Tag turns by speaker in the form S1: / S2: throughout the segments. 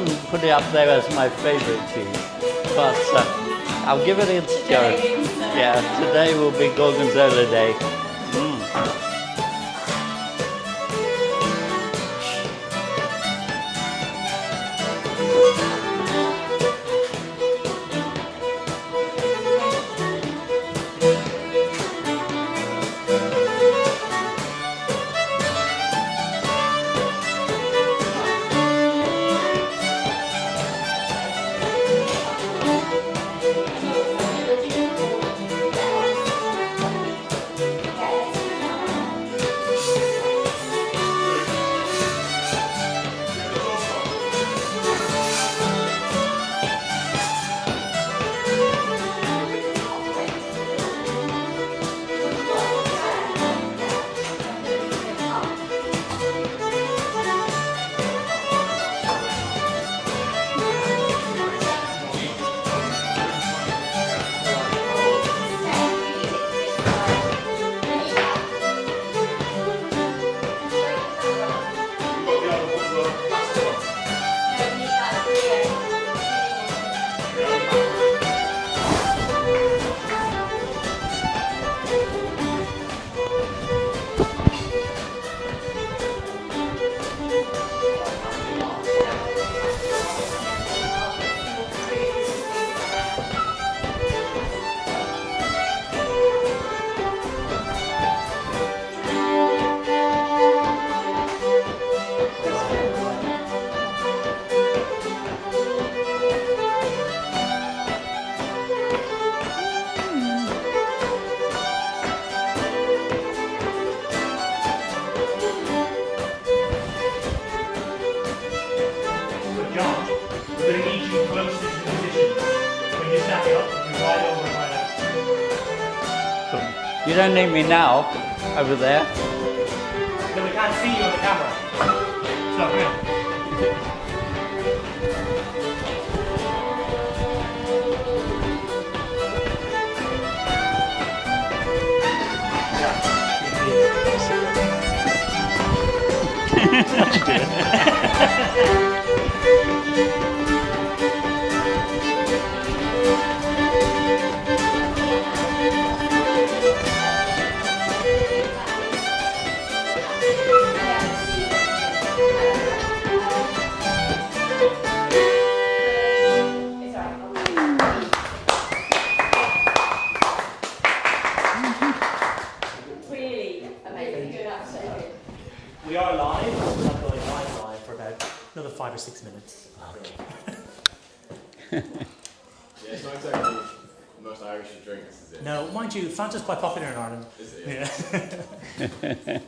S1: wouldn't put it up there as my favourite cheese, but I'll give it its go. Yeah, today will be Gorgonzola Day.
S2: John, we're going to need you closer to the position. When you stand up, you right over and right up.
S1: You don't need me now, over there.
S2: No, we can't see you on the camera. So, come here. We are live. We're not going live for about another 5 or 6 minutes.
S3: Yeah, it's not exactly the most Irish drinks, is it?
S2: No, mind you, Fanta's quite popular in Ireland.
S3: Is it?
S2: Yeah.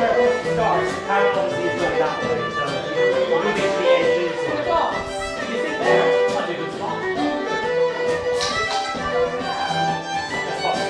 S2: where it starts, Karen obviously is going that way, so we'll move into the edges. Or... You sit there, might be a good spot. That's fine.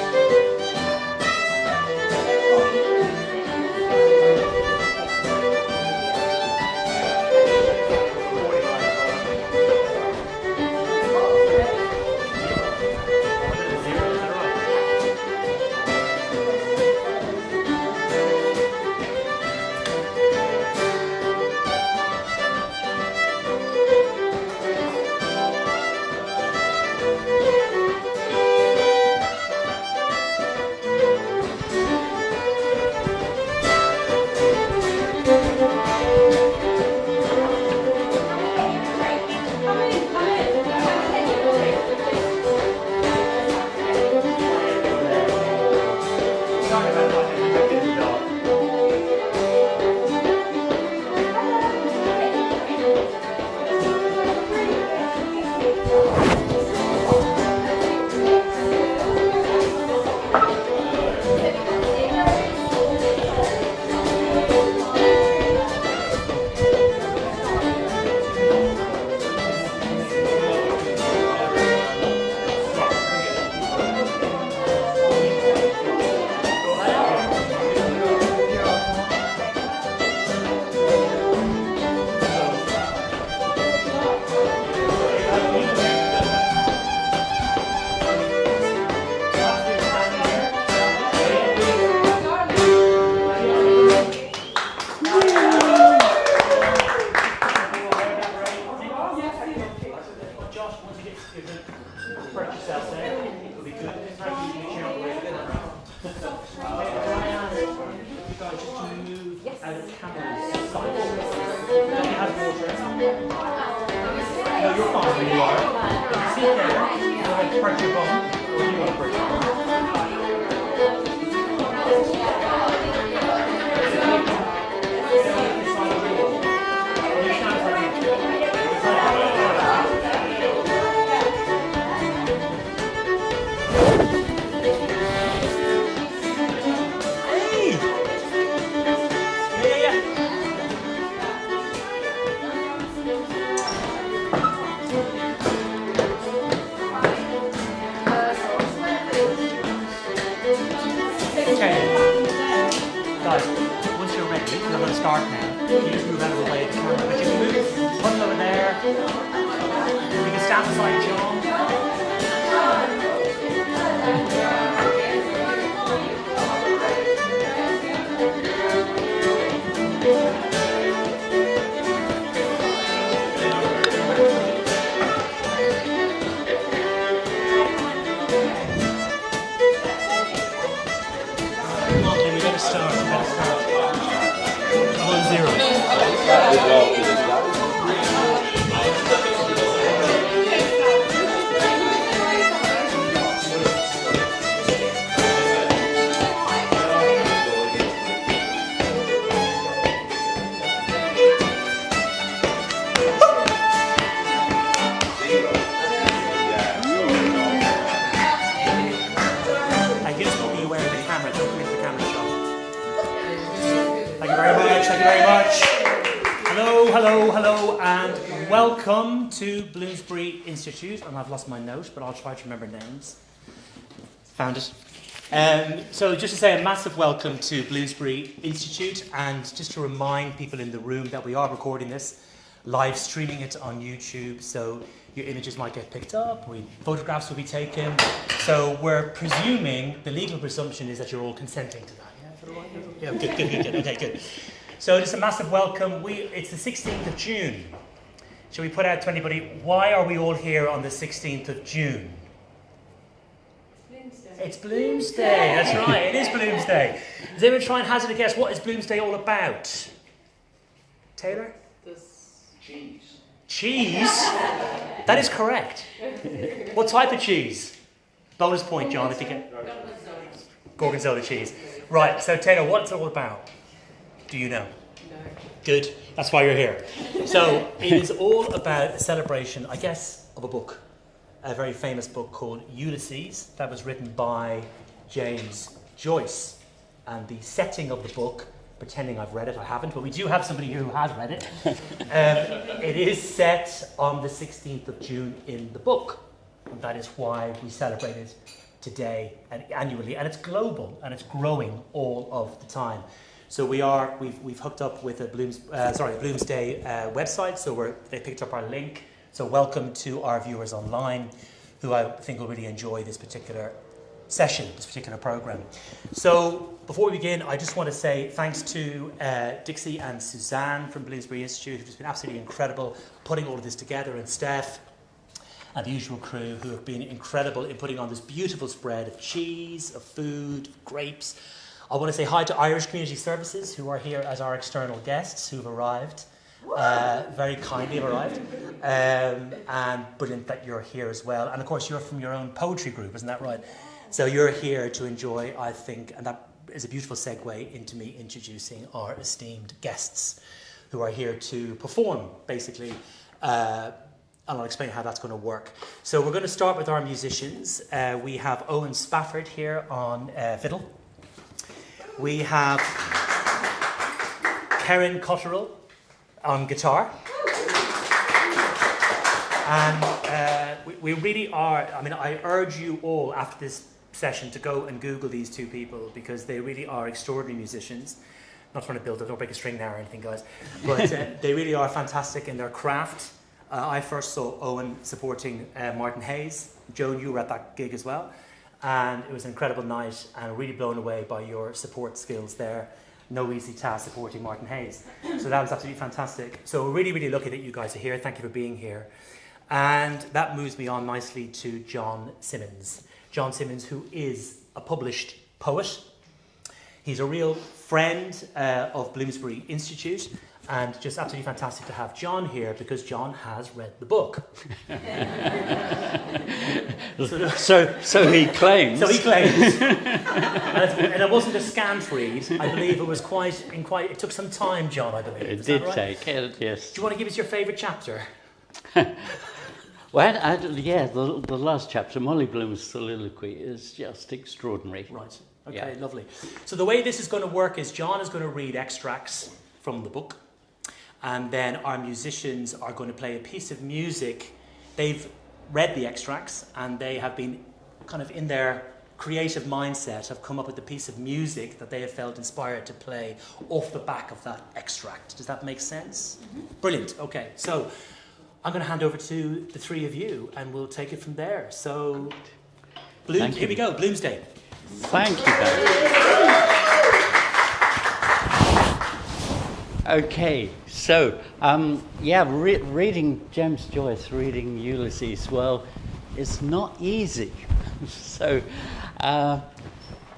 S4: Welcome to Bloomsday Institute, and I've lost my note, but I'll try to remember names. Found it. So just to say a massive welcome to Bloomsday Institute, and just to remind people in the room that we are recording this, live streaming it on YouTube, so your images might get picked up, photographs will be taken. So we're presuming, the legal presumption is that you're all consenting to that. Yeah, good. Okay, good. So just a massive welcome. It's the 16th of June. Shall we put out to anybody, why are we all here on the 16th of June? It's Bloomsday, that's right, it is Bloomsday. Does anyone try and hazard a guess, what is Bloomsday all about? Taylor?
S3: Cheese.
S4: Cheese? That is correct. What type of cheese? Bonus point, John, if you can. Gorgonzola cheese. Right, so Taylor, what's it all about? Do you know? No. Good, that's why you're here. So it is all about a celebration, I guess, of a book. A very famous book called Ulysses that was written by James Joyce. And the setting of the book pretending I've read it. I haven't, but we do have somebody here who has read it. It is set on the 16th of June in the book. And that is why we celebrate it today and annually. And it's global and it's growing all of the time. So we've hooked up with a Bloomsday website. So they picked up our link. So welcome to our viewers online, who I think will really enjoy this particular session, this particular program. So before we begin, I just want to say thanks to Dixie and Suzanne from Bloomsbury Institute, who've just been absolutely incredible putting all of this together, and Steph and the usual crew, who have been incredible in putting on this beautiful spread of cheese, of food, of grapes. I want to say hi to Irish Community Services, who are here as our external guests, who've arrived. Very kindly have arrived, and brilliant that you're here as well. And of course, you're from your own poetry group, isn't that right? So you're here to enjoy, I think, and that is a beautiful segue into me introducing our esteemed guests, who are here to perform, basically. And I'll explain how that's going to work. So we're going to start with our musicians. We have Owen Spafford here on fiddle. We have Karen Cotterill on guitar. And we really are, I mean, I urge you all after this session to go and Google these two people, because they really are extraordinary musicians. Not trying to build it, don't break a string now or anything, guys. But they really are fantastic in their craft. I first saw Owen supporting Martin Hayes. Joan, you were at that gig as well. And it was an incredible night, and really blown away by your support skills there. No easy task supporting Martin Hayes. So that was absolutely fantastic. So we're really, really lucky that you guys are here. Thank you for being here. And that moves me on nicely to John Simmons. John Simmons, who is a published poet. He's a real friend of Bloomsbury Institute, and just absolutely fantastic to have John here, because John has read the book.
S1: So he claims.
S4: So he claims. And it wasn't a scant read. I believe it was it took some time, John, I believe.
S1: It did take it, yes.
S4: Do you want to give us your favourite chapter?
S1: Well, the last chapter, Molly Bloom's soliloquy, is just extraordinary.
S4: Right. Okay, lovely. So the way this is going to work is John is going to read extracts from the book, and then our musicians are going to play a piece of music. They've read the extracts, and they have been kind of in their creative mindset have come up with a piece of music that they have felt inspired to play off the back of that extract. Does that make sense? Mm-hmm. Brilliant. Okay, so I'm going to hand over to the three of you, and we'll take it from there. So, here we go, Bloomsday.
S1: Thank you, Barry. Okay, so, reading James Joyce, reading Ulysses, well, it's not easy. So,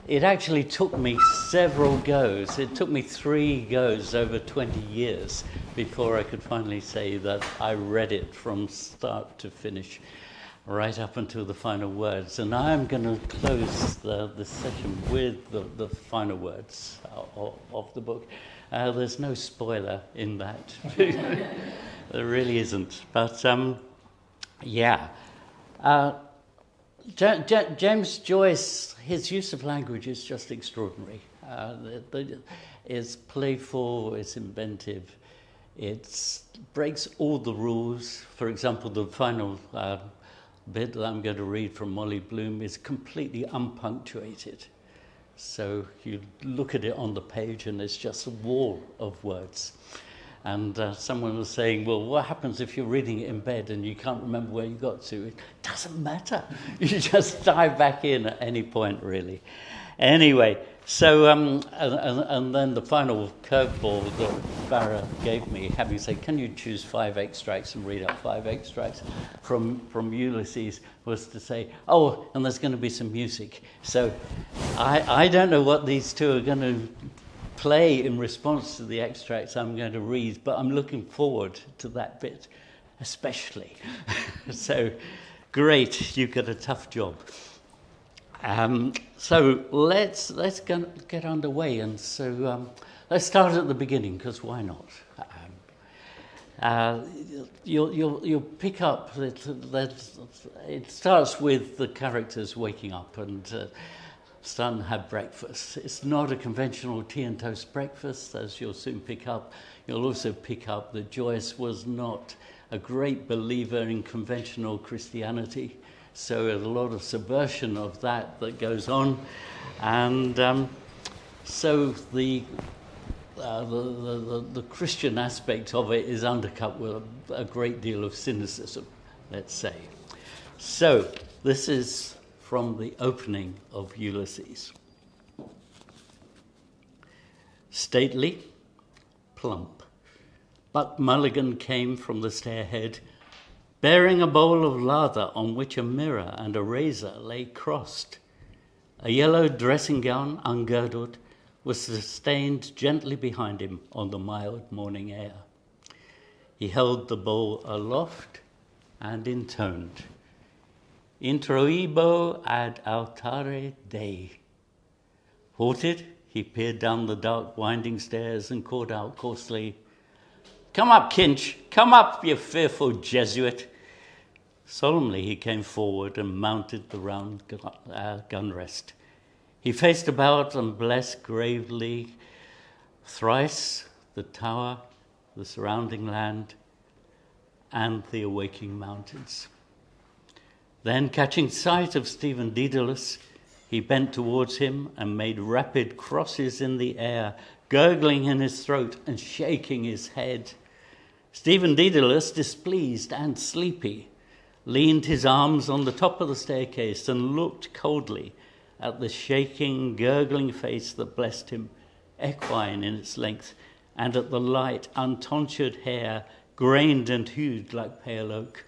S1: it actually took me several goes. It took me 3 goes over 20 years before I could finally say that I read it from start to finish, right up until the final words. And I'm going to close the session with the final words of the book. There's no spoiler in that. There really isn't. But, James Joyce, his use of language is just extraordinary. It's playful, it's inventive, it breaks all the rules. For example, the final bit that I'm going to read from Molly Bloom is completely unpunctuated. So you look at it on the page and it's just a wall of words. And someone was saying, well, what happens if you're reading it in bed and you can't remember where you got to? It doesn't matter. You just dive back in at any point, really. Anyway, so, and then the final curveball that Barra gave me, having said, can you choose 5 extracts and read out 5 extracts from Ulysses, was to say, oh, and there's going to be some music. So I don't know what these two are going to play in response to the extracts I'm going to read, but I'm looking forward to that bit especially. So great, you've got a tough job. So let's get underway, and so let's start at the beginning, because why not? You'll pick up that it starts with the characters waking up, and son had breakfast. It's not a conventional tea and toast breakfast, as you'll soon pick up. You'll also pick up that Joyce was not a great believer in conventional Christianity, so there's a lot of subversion of that goes on, and so the Christian aspect of it is undercut with a great deal of cynicism, let's say. So this is from the opening of Ulysses. Stately, plump, Buck Mulligan came from the stairhead, bearing a bowl of lather on which a mirror and a razor lay crossed. A yellow dressing gown, ungirdled, was sustained gently behind him on the mild morning air. He held the bowl aloft and intoned, Introibo ad altare Dei. Halted, he peered down the dark winding stairs and called out coarsely, Come up, Kinch, come up, you fearful Jesuit. Solemnly he came forward and mounted the round gun rest. He faced about and blessed gravely thrice the tower, the surrounding land, and the awaking mountains. Then, catching sight of Stephen Daedalus, he bent towards him and made rapid crosses in the air, gurgling in his throat and shaking his head. Stephen Daedalus, displeased and sleepy, leaned his arms on the top of the staircase and looked coldly at the shaking, gurgling face that blessed him, equine in its length, and at the light, untonsured hair, grained and hued like pale oak.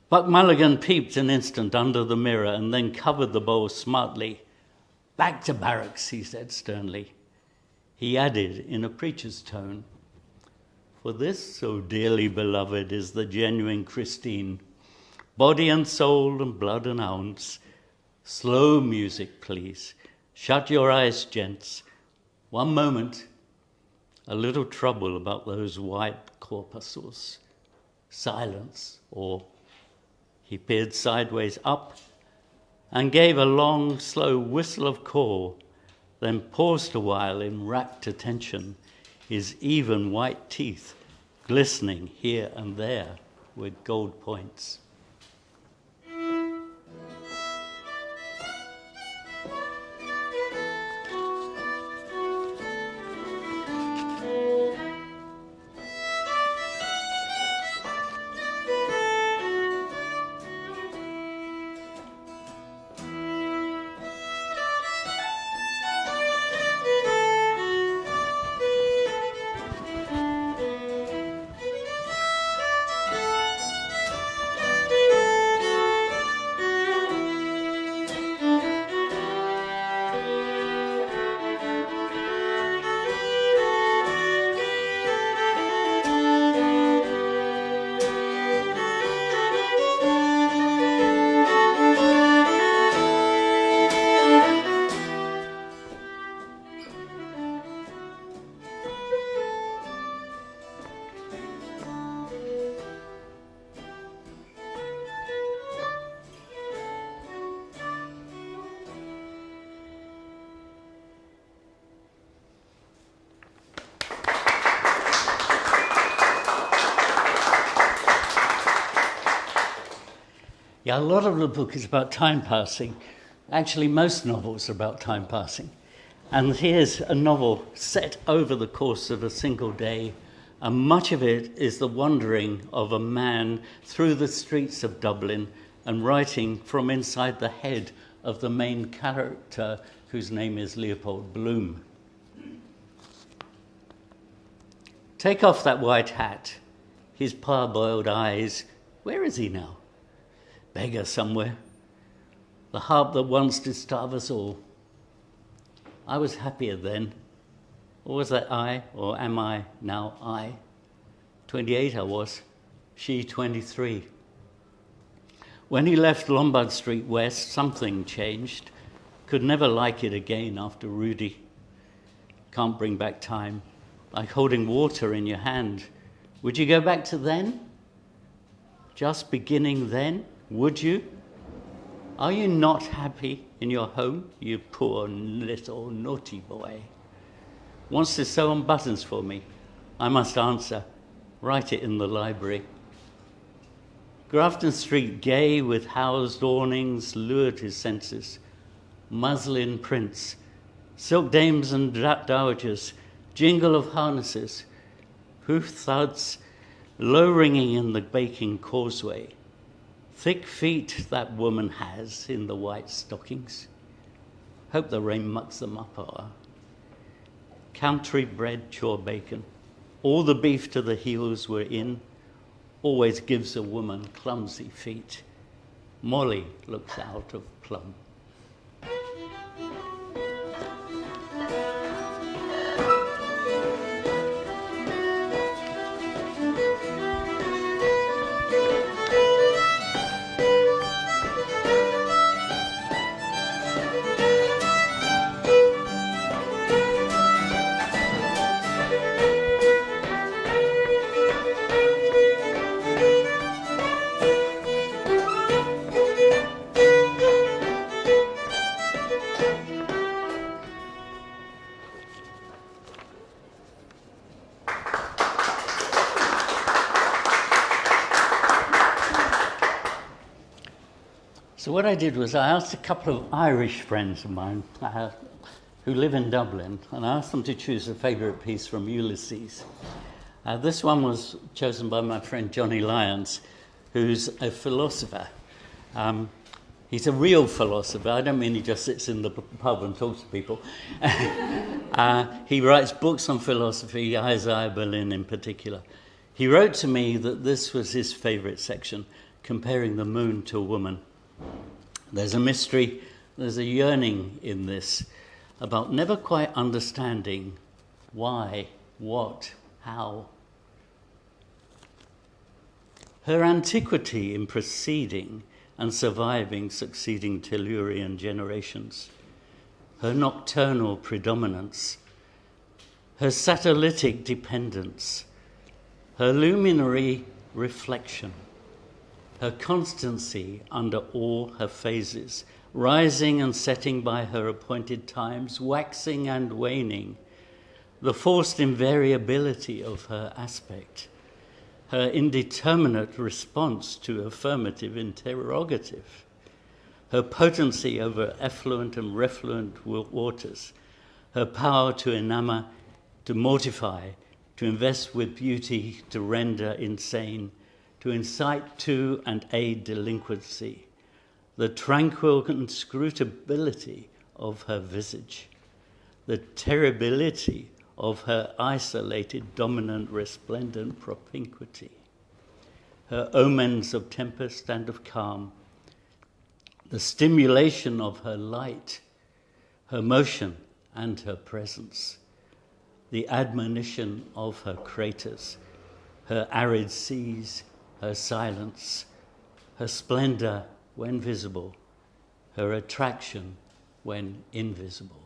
S1: Buck Mulligan peeped an instant under the mirror and then covered the bowl smartly. Back to barracks, he said sternly. He added in a preacher's tone, For this so dearly beloved is the genuine Christine, body and soul and blood and ounce. Slow music, please. Shut your eyes, gents. One moment. A little trouble about those white corpuscles. Silence, or... He peered sideways up and gave a long, slow whistle of call, then paused a while in rapt attention, his even white teeth glistening here and there with gold points. Yeah, a lot of the book is about time passing. Actually, most novels are about time passing. And here's a novel set over the course of a single day, and much of it is the wandering of a man through the streets of Dublin and writing from inside the head of the main character, whose name is Leopold Bloom. Take off that white hat, his parboiled eyes. Where is he now? Beggar somewhere. The harp that once did starve us all. I was happier then. Or was that I, or am I now I? 28 I was, she 23. When he left Lombard Street West, something changed. Could never like it again after Rudy. Can't bring back time. Like holding water in your hand. Would you go back to then? Just beginning then? Would you? Are you not happy in your home, you poor little naughty boy? Wants to sew on buttons for me. I must answer. Write it in the library. Grafton Street, gay with housed awnings, lured his senses. Muslin prints, silk dames and dowagers, jingle of harnesses, hoof thuds, low ringing in the baking causeway. Thick feet that woman has in the white stockings. Hope the rain mucks them up. Country bred chore bacon. All the beef to the heels we're in. Always gives a woman clumsy feet. Molly looks out of plum. So what I did was I asked a couple of Irish friends of mine who live in Dublin, and I asked them to choose a favourite piece from Ulysses. This one was chosen by my friend Johnny Lyons, who's a philosopher. He's a real philosopher. I don't mean he just sits in the pub and talks to people. He writes books on philosophy, Isaiah Berlin in particular. He wrote to me that this was his favourite section, comparing the moon to a woman. There's a mystery, there's a yearning in this about never quite understanding why, what, how. Her antiquity in preceding and surviving succeeding Tellurian generations, her nocturnal predominance, her satellitic dependence, her luminary reflection, her constancy under all her phases, rising and setting by her appointed times, waxing and waning, the forced invariability of her aspect, her indeterminate response to affirmative interrogative, her potency over effluent and refluent waters, her power to enamor, to mortify, to invest with beauty, to render insane, to incite to and aid delinquency, the tranquil inscrutability of her visage, the terribility of her isolated, dominant, resplendent propinquity, her omens of tempest and of calm, the stimulation of her light, her motion and her presence, the admonition of her craters, her arid seas, her silence, her splendor when visible, her attraction when invisible.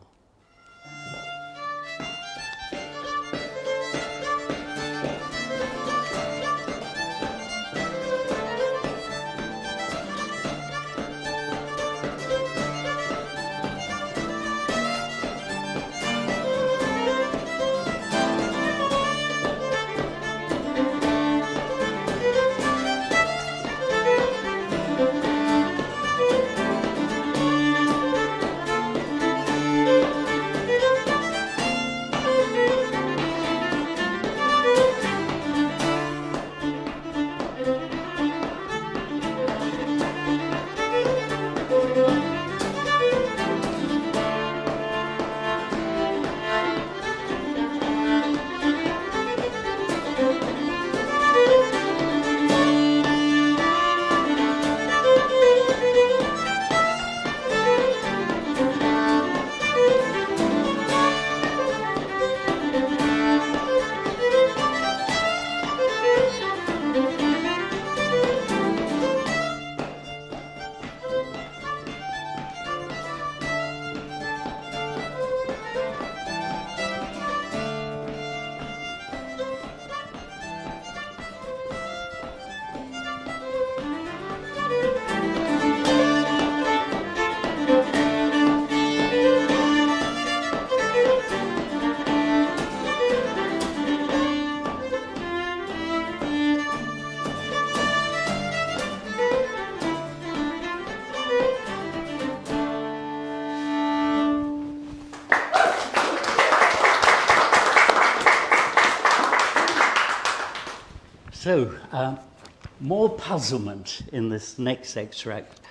S1: More puzzlement in this next extract.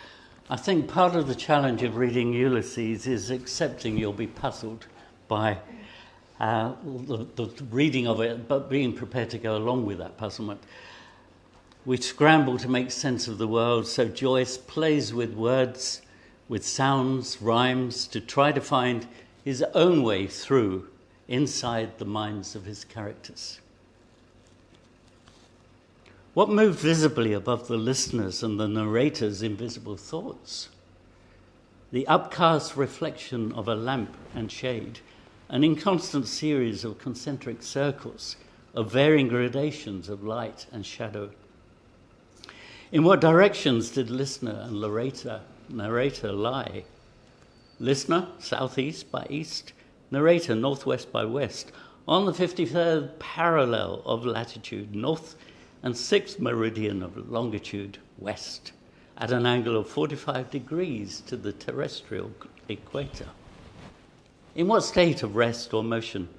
S1: I think part of the challenge of reading Ulysses is accepting you'll be puzzled by the reading of it, but being prepared to go along with that puzzlement. We scramble to make sense of the world, so Joyce plays with words, with sounds, rhymes, to try to find his own way through inside the minds of his characters. What moved visibly above the listener's and the narrator's invisible thoughts? The upcast reflection of a lamp and shade, an inconstant series of concentric circles of varying gradations of light and shadow. In what directions did listener and narrator lie? Listener, southeast by east, narrator, northwest by west, on the 53rd parallel of latitude, north and 6th meridian of longitude, west, at an angle of 45 degrees to the terrestrial equator. In what state of rest or motion?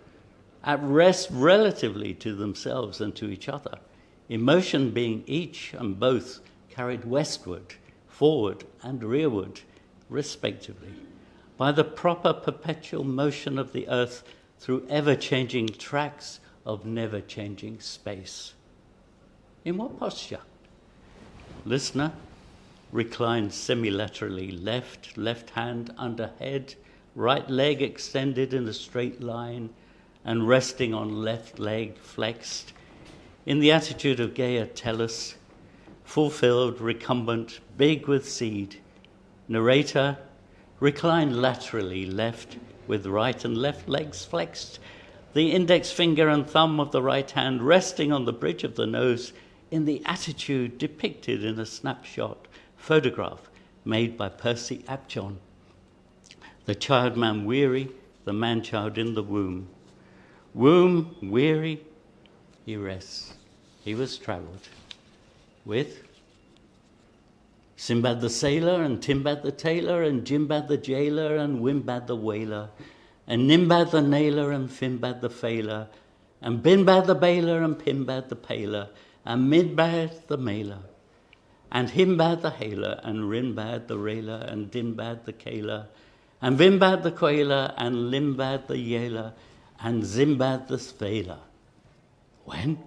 S1: At rest relatively to themselves and to each other, emotion being each and both carried westward, forward and rearward, respectively, by the proper perpetual motion of the earth through ever-changing tracts of never-changing space. In what posture? Listener, reclined semilaterally, left hand under head, right leg extended in a straight line and resting on left leg flexed, in the attitude of Gaia Tellus, fulfilled, recumbent, big with seed. Narrator, reclined laterally, left with right and left legs flexed, the index finger and thumb of the right hand resting on the bridge of the nose, in the attitude depicted in a snapshot photograph made by Percy Apjohn. The child-man weary, the man-child in the womb. Womb weary, he rests. He was travelled with Sinbad the sailor and Timbad the tailor and Jimbad the jailer and Wimbad the whaler and Nimbad the nailer and Finbad the failer and Binbad the baler and Pimbad the paler and Midbad the mailer, and Himbad the hailer, and Rinbad the railer, and Dinbad the caler, and Vimbad the quailer, and Limbad the yailer, and Zimbad the sveiler. When?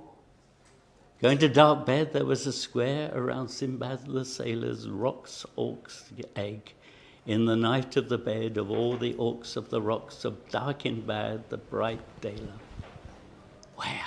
S1: Going to dark bed, there was a square around Sinbad the sailor's roc's orc's egg, in the night of the bed of all the orcs of the rocks of dark Inbad the bright Daler. Where?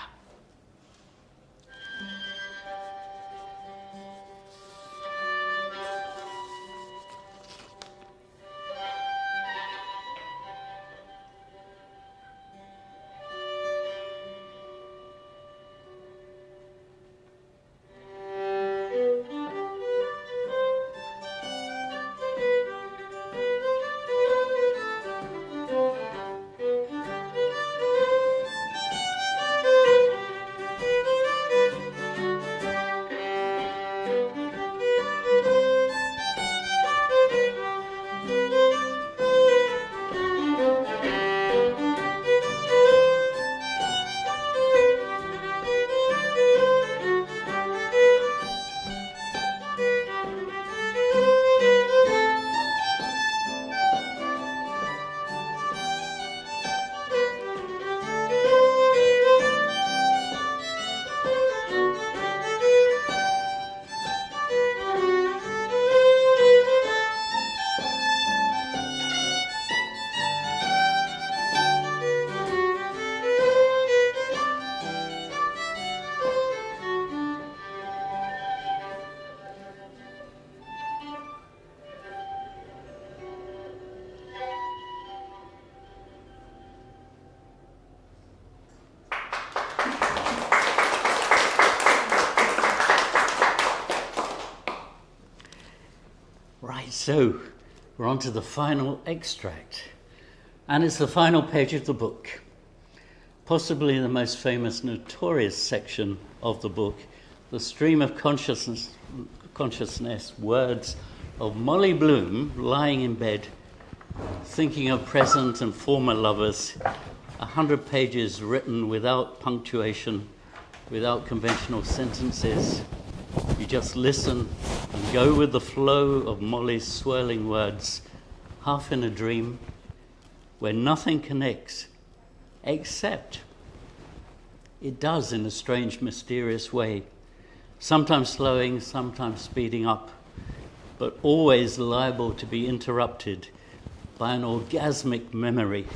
S1: So, we're on to the final extract, and it's the final page of the book, possibly the most famous, notorious section of the book, the stream of consciousness, words of Molly Bloom lying in bed, thinking of present and former lovers, 100 pages written without punctuation, without conventional sentences. You just listen and go with the flow of Molly's swirling words, half in a dream, where nothing connects, except it does in a strange, mysterious way, sometimes slowing, sometimes speeding up, but always liable to be interrupted by an orgasmic memory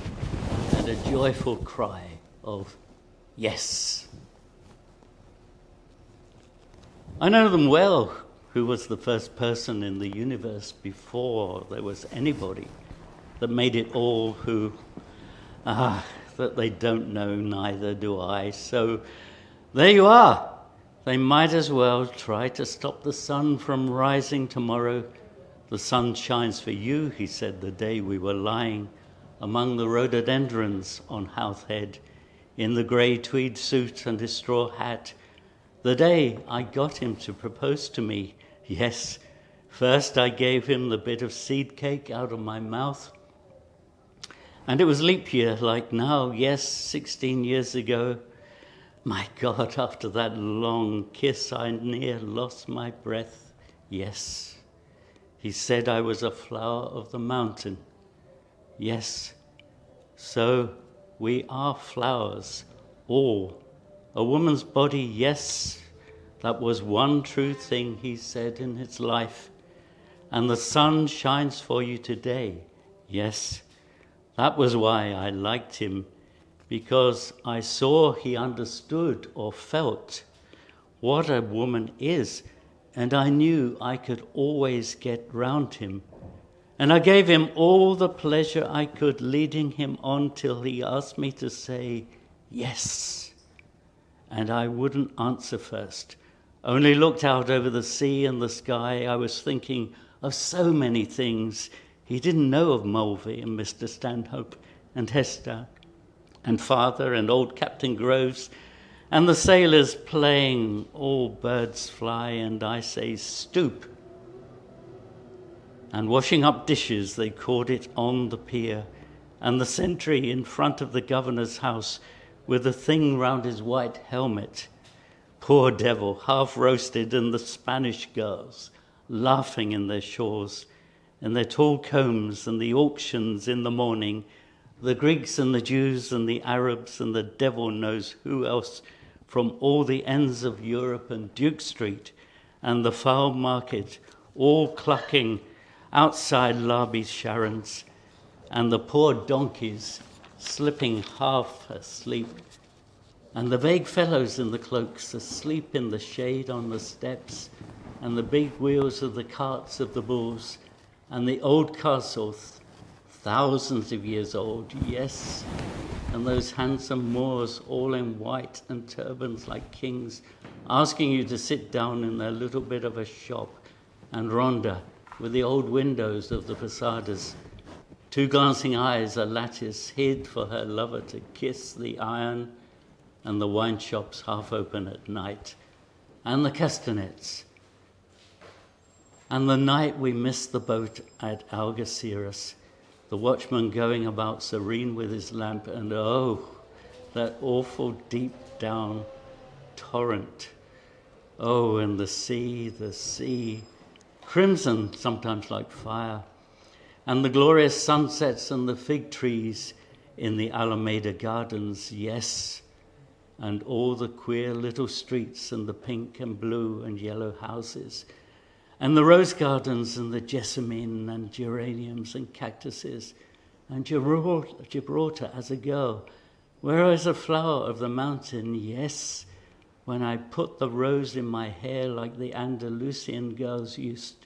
S1: and a joyful cry of yes. I know them well, who was the first person in the universe before there was anybody that made it all, who, that they don't know, neither do I. So there you are. They might as well try to stop the sun from rising tomorrow. The sun shines for you, he said the day we were lying among the rhododendrons on Howth Head, in the grey tweed suit and his straw hat. The day I got him to propose to me, yes, first I gave him the bit of seed cake out of my mouth. And it was leap year like now, yes, 16 years ago. My God, after that long kiss, I near lost my breath. Yes, he said I was a flower of the mountain. Yes, so we are flowers, all. A woman's body, yes, that was one true thing he said in his life. And the sun shines for you today, yes. That was why I liked him, because I saw he understood or felt what a woman is, and I knew I could always get round him. And I gave him all the pleasure I could, leading him on till he asked me to say yes. And I wouldn't answer first, only looked out over the sea and the sky. I was thinking of so many things. He didn't know of Mulvey and Mr. Stanhope and Hester and Father and old Captain Groves and the sailors playing All Birds Fly, and I say stoop. And washing up dishes, they called it on the pier, and the sentry in front of the governor's house with a thing round his white helmet. Poor devil, half roasted, and the Spanish girls laughing in their shawls and their tall combs, and the auctions in the morning, the Greeks and the Jews and the Arabs and the devil knows who else from all the ends of Europe, and Duke Street and the Fowl Market, all clucking outside Larby's Sharon's, and the poor donkeys slipping half asleep, and the vague fellows in the cloaks asleep in the shade on the steps, and the big wheels of the carts of the bulls, and the old castle, thousands of years old, yes, and those handsome Moors all in white and turbans like kings, asking you to sit down in their little bit of a shop, and Rhonda with the old windows of the posadas, two glancing eyes a lattice hid for her lover to kiss the iron, and the wine shops half open at night, and the castanets. And the night we missed the boat at Algeciras, the watchman going about serene with his lamp, and oh, that awful deep down torrent. Oh, and the sea, crimson sometimes like fire, and the glorious sunsets and the fig trees in the Alameda Gardens, yes, and all the queer little streets and the pink and blue and yellow houses, and the rose gardens and the jessamine and geraniums and cactuses, and Gibraltar as a girl, where I was a flower of the mountain, yes, when I put the rose in my hair like the Andalusian girls used,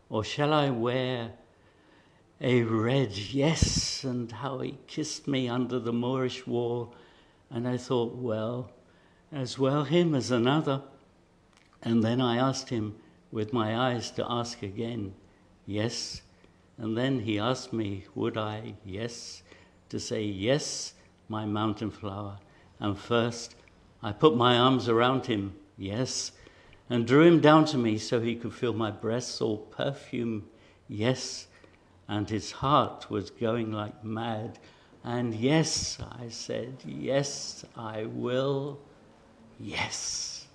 S1: or shall I wear a red, yes, and how he kissed me under the Moorish wall, and I thought, well, as well him as another. And then I asked him with my eyes to ask again, yes, and then he asked me, would I, yes, to say, yes, my mountain flower, and first I put my arms around him, yes, and drew him down to me so he could feel my breasts all perfume, yes, and his heart was going like mad, and yes, I said, yes, I will, Yes.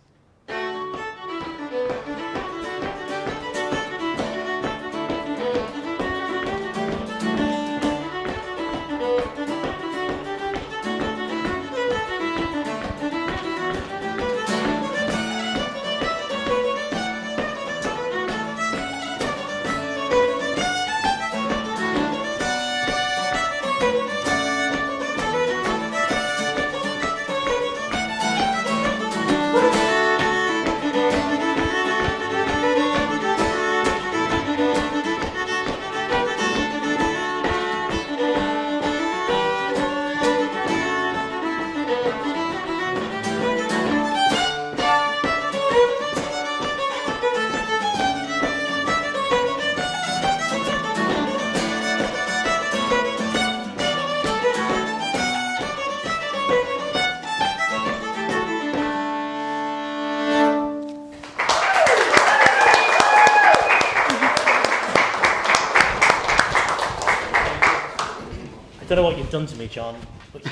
S4: I don't know what you've done to me, John, but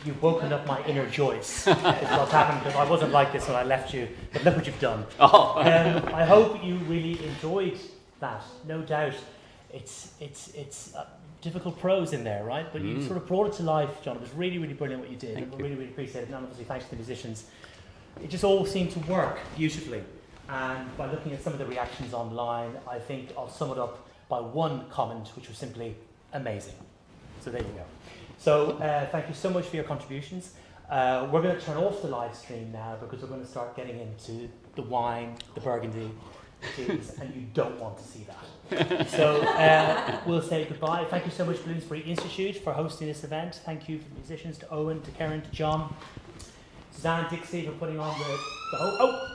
S4: you've woken up my inner Joyce. It's what's happened, because I wasn't like this when I left you, but look what you've done.
S1: Oh.
S4: I hope you really enjoyed that, no doubt. It's difficult prose in there, right? But you sort of brought it to life, John. It was really, really brilliant what you did.
S1: Thank
S4: I
S1: you.
S4: really, really appreciate it. And obviously, thanks to the musicians. It just all seemed to work beautifully. And by looking at some of the reactions online, I think I'll sum it up by one comment, which was simply amazing. So there you go. So thank you so much for your contributions. We're going to turn off the live stream now because we're going to start getting into the wine, the burgundy, the cheese, and you don't want to see that. So we'll say goodbye. Thank you so much, Bloomsbury Institute, for hosting this event. Thank you for the musicians, to Owen, to Karen, to John, Suzanne and Dixie for putting on the whole...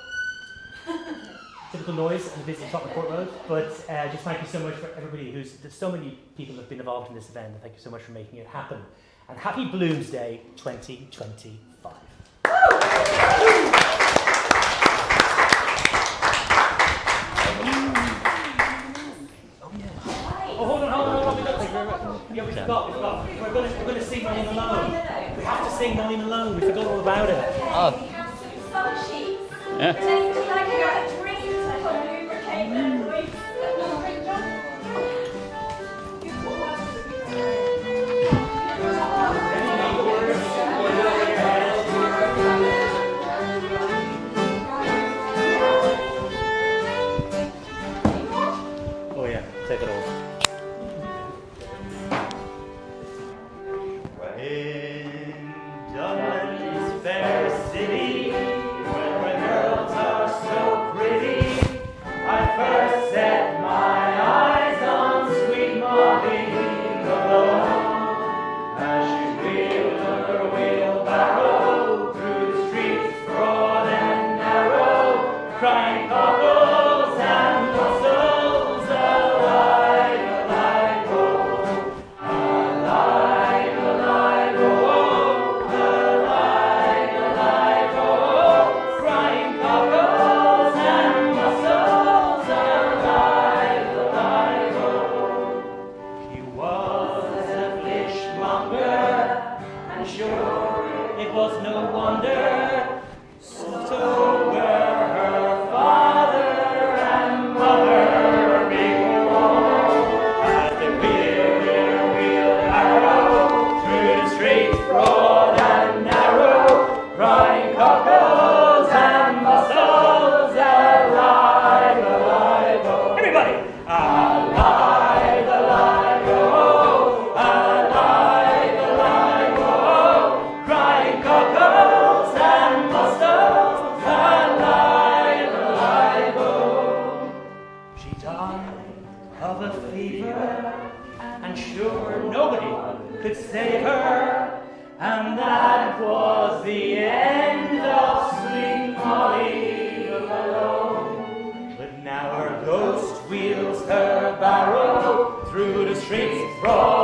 S4: typical noise and the busy Tottenham Court Road, but just thank you so much for everybody there's so many people that have been involved in this event, and thank you so much for making it happen. And happy Bloomsday 2025. Oh, hold on. We forgot. We're going to sing Nine Alone. We have to sing Nine Alone. We forgot all about it.
S1: Oh. Yeah.
S4: Oh yeah, take it off. In Dublin's fair city, where girls are so pretty, I first set my eyes on sweet Molly alone, as she wheeled her wheelbarrow through the streets broad and narrow, crying cockles and mussels, alive, alive, oh, alive, alive, oh, alive, alive, oh, crying cockles and mussels, alive, alive, oh. She was a fishmonger, and sure it was no wonder, so were her father and mother before, as they wheeled their wheelbarrow through the streets broad and narrow, crying cockles and mussels, alive, alive, oh. Everybody! Alive, alive, oh, alive, alive, oh, crying cockles and mussels, alive, alive, oh. She died of a fever, and sure nobody could save her, and that was the end of sweet Molly alone. But now her ghost wheels her barrow through the streets broad